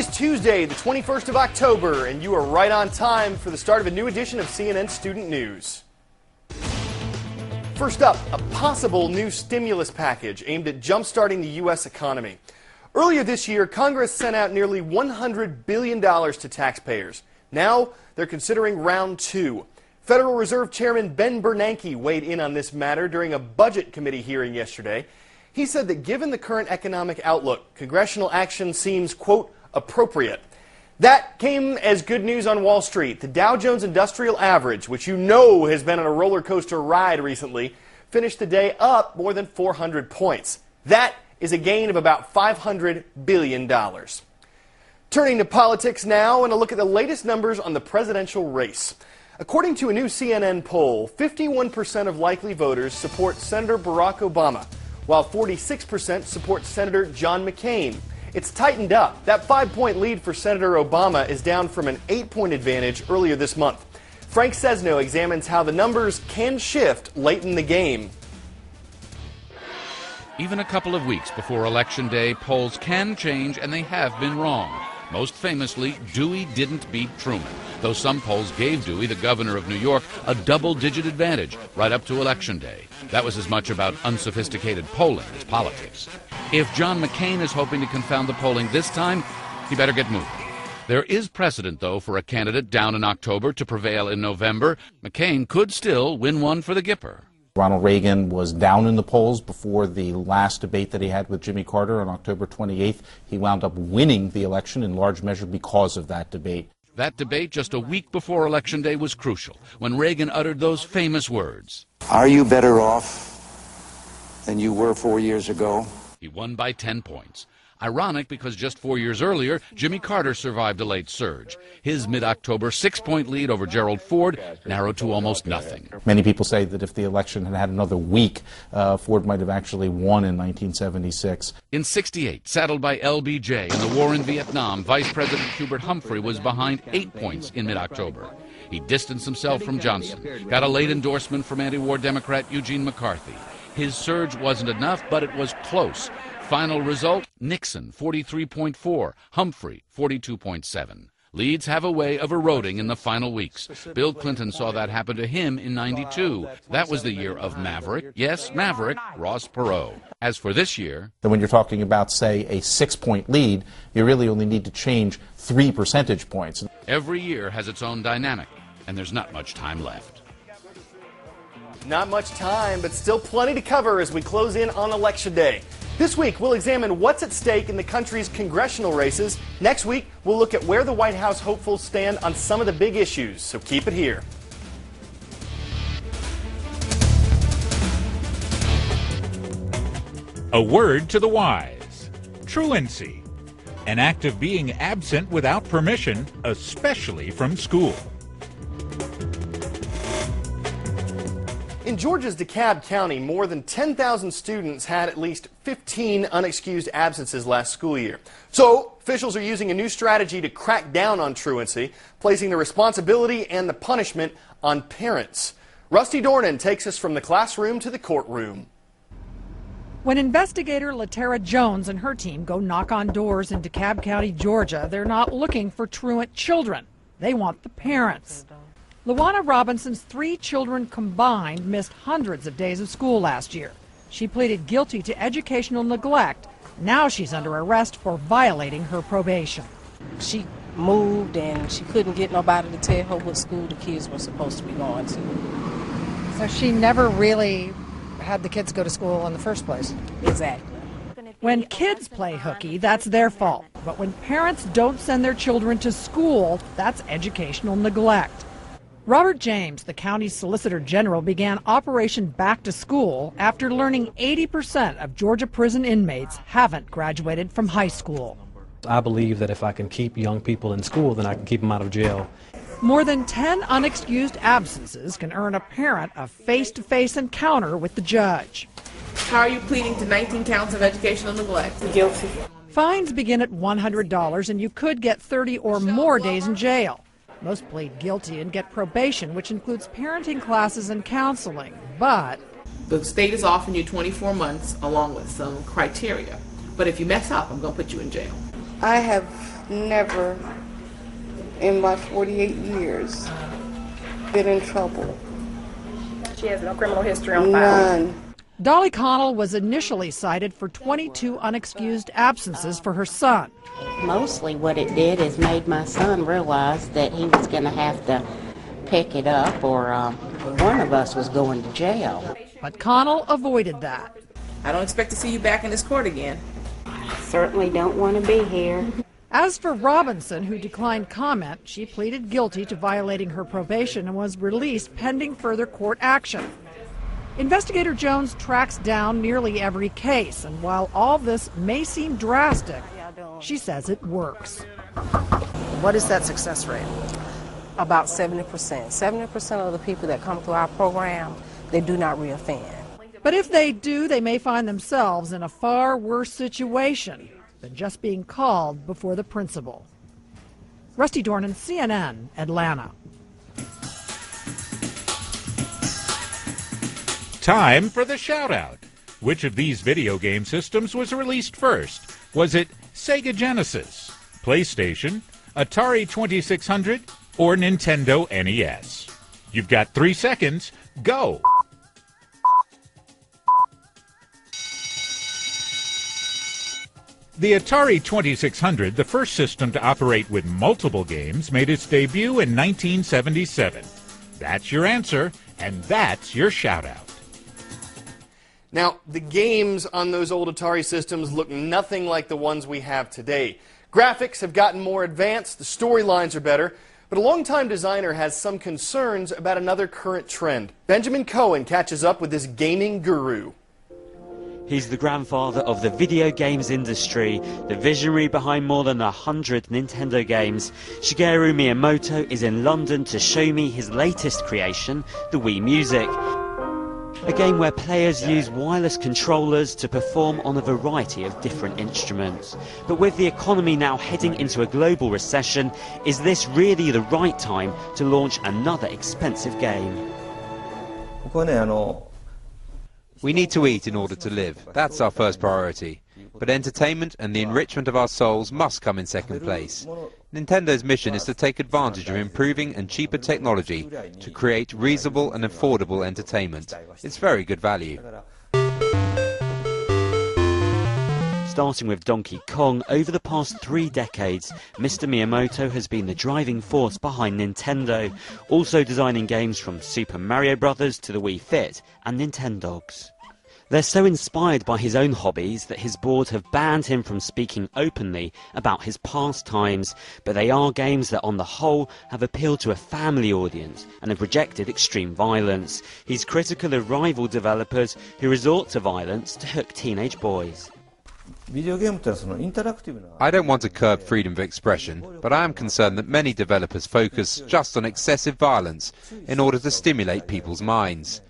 is Tuesday, the 21st of October, and you are right on time for the start of a new edition of CNN Student News. First up, a possible new stimulus package aimed at jump-starting the U.S. economy. Earlier this year, Congress sent out nearly $100 billion to taxpayers. Now, they're considering round two. Federal Reserve Chairman Ben Bernanke weighed in on this matter during a Budget Committee hearing yesterday. He said that given the current economic outlook, congressional action seems, quote, appropriate. That came as good news on Wall Street. The Dow Jones Industrial Average, which you know has been on a roller coaster ride recently, finished the day up more than 400 points. That is a gain of about $500 billion. Turning to politics now and a look at the latest numbers on the presidential race. According to a new CNN poll, 51% of likely voters support Senator Barack Obama, while 46% support Senator John McCain. It's tightened up. That 5-point lead for Senator Obama is down from an 8-point advantage earlier this month. Frank Sesno examines how the numbers can shift late in the game. Even a couple of weeks before Election Day, polls can change, and they have been wrong. Most famously, Dewey didn't beat Truman, though some polls gave Dewey, the governor of New York, a double-digit advantage right up to Election Day. That was as much about unsophisticated polling as politics. If John McCain is hoping to confound the polling this time, he better get moving. There is precedent, though, for a candidate down in October to prevail in November. McCain could still win one for the Gipper. Ronald Reagan was down in the polls before the last debate that he had with Jimmy Carter on October 28th. He wound up winning the election in large measure because of that debate. That debate just a week before Election Day was crucial, when Reagan uttered those famous words. Are you better off than you were 4 years ago? He won by 10 points. Ironic because just 4 years earlier, Jimmy Carter survived a late surge. His mid-October 6-point lead over Gerald Ford narrowed to almost nothing. Many people say that if the election had had another week, Ford might have actually won in 1976. In '68, saddled by LBJ in the war in Vietnam, Vice President Hubert Humphrey was behind 8 points in mid-October. He distanced himself from Johnson, got a late endorsement from anti-war Democrat Eugene McCarthy. His surge wasn't enough, but it was close. Final result, Nixon, 43.4, Humphrey, 42.7. Leads have a way of eroding in the final weeks. Bill Clinton saw that happen to him in '92. That was the year of Maverick. Yes, Maverick, Ross Perot. As for this year... When you're talking about, say, a 6-point lead, you really only need to change 3 percentage points. Every year has its own dynamic, and there's not much time left. Not much time, but still plenty to cover as we close in on Election Day. This week, we'll examine what's at stake in the country's congressional races. Next week, we'll look at where the White House hopefuls stand on some of the big issues, so keep it here. A word to the wise. Truancy. An act of being absent without permission, especially from school. In Georgia's DeKalb County, more than 10,000 students had at least 15 unexcused absences last school year. So, officials are using a new strategy to crack down on truancy, placing the responsibility and the punishment on parents. Rusty Dornan takes us from the classroom to the courtroom. When investigator Latera Jones and her team go knock on doors in DeKalb County, Georgia, they're not looking for truant children. They want the parents. Luana Robinson's 3 children combined missed hundreds of days of school last year. She pleaded guilty to educational neglect. Now she's under arrest for violating her probation. She moved and she couldn't get nobody to tell her what school the kids were supposed to be going to. So she never really had the kids go to school in the first place. Exactly. When kids play hooky, that's their fault. But when parents don't send their children to school, that's educational neglect. Robert James, the county's Solicitor General, began Operation Back to School after learning 80% of Georgia prison inmates haven't graduated from high school. I believe that if I can keep young people in school, then I can keep them out of jail. More than 10 unexcused absences can earn a parent a face-to-face encounter with the judge. How are you pleading to 19 counts of educational neglect? Guilty. Fines begin at $100 and you could get 30 or more days in jail. Most plead guilty and get probation, which includes parenting classes and counseling. But the state is offering you 24 months along with some criteria. But if you mess up, I'm going to put you in jail. I have never, in my 48 years, been in trouble. She has no criminal history on file. None. Dolly Connell was initially cited for 22 unexcused absences for her son. Mostly what it did is made my son realize that he was going to have to pick it up, or one of us was going to jail. But Connell avoided that. I don't expect to see you back in this court again. Certainly don't want to be here. As for Robinson, who declined comment, she pleaded guilty to violating her probation and was released pending further court action. Investigator Jones tracks down nearly every case, and while all this may seem drastic, she says it works. What is that success rate? About 70%. 70% of the people that come through our program, they do not reoffend. But if they do, they may find themselves in a far worse situation than just being called before the principal. Rusty Dornan, CNN, Atlanta. Time for the shout-out. Which of these video game systems was released first? Was it Sega Genesis, PlayStation, Atari 2600, or Nintendo NES? You've got 3 seconds. Go! The Atari 2600, the first system to operate with multiple games, made its debut in 1977. That's your answer, and that's your shout-out. Now, the games on those old Atari systems look nothing like the ones we have today. Graphics have gotten more advanced, the storylines are better, but a longtime designer has some concerns about another current trend. Benjamin Cohen catches up with this gaming guru. He's the grandfather of the video games industry, the visionary behind more than 100 Nintendo games. Shigeru Miyamoto is in London to show me his latest creation, the Wii Music. A game where players use wireless controllers to perform on a variety of different instruments. But with the economy now heading into a global recession, is this really the right time to launch another expensive game? We need to eat in order to live. That's our first priority. But entertainment and the enrichment of our souls must come in second place. Nintendo's mission is to take advantage of improving and cheaper technology to create reasonable and affordable entertainment. It's very good value. Starting with Donkey Kong, over the past 3 decades, Mr. Miyamoto has been the driving force behind Nintendo, also designing games from Super Mario Bros. To the Wii Fit and Nintendogs. They're so inspired by his own hobbies that his board have banned him from speaking openly about his pastimes, but they are games that on the whole have appealed to a family audience and have rejected extreme violence. He's critical of rival developers who resort to violence to hook teenage boys. I don't want to curb freedom of expression, but I am concerned that many developers focus just on excessive violence in order to stimulate people's minds.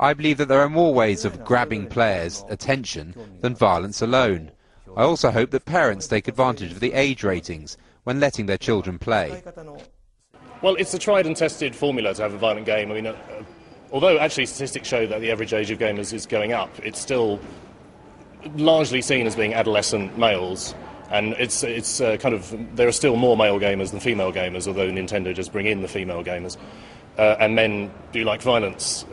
I believe that there are more ways of grabbing players' attention than violence alone. I also hope that parents take advantage of the age ratings when letting their children play. Well, it's a tried and tested formula to have a violent game. I mean, although actually statistics show that the average age of gamers is going up, it's still largely seen as being adolescent males. And it's kind of, there are still more male gamers than female gamers, although Nintendo does bring in the female gamers. And men do like violence,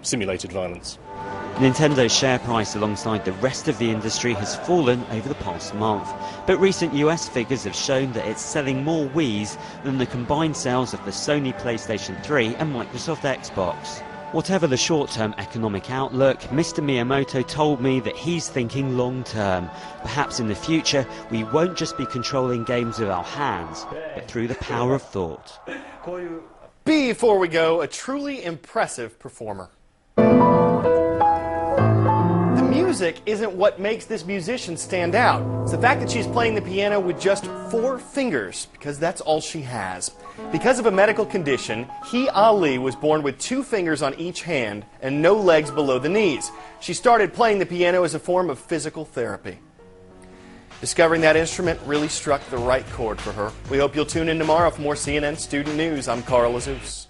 simulated violence. Nintendo's share price alongside the rest of the industry has fallen over the past month, but recent US figures have shown that it's selling more Wiis than the combined sales of the Sony PlayStation 3 and Microsoft Xbox. Whatever the short-term economic outlook, Mr. Miyamoto told me that he's thinking long-term. Perhaps in the future we won't just be controlling games with our hands, but through the power of thought. Before we go, a truly impressive performer. The music isn't what makes this musician stand out. It's the fact that she's playing the piano with just 4 fingers, because that's all she has. Because of a medical condition, He Ali was born with 2 fingers on each hand and no legs below the knees. She started playing the piano as a form of physical therapy. Discovering that instrument really struck the right chord for her. We hope you'll tune in tomorrow for more CNN Student News. I'm Carl Azuz.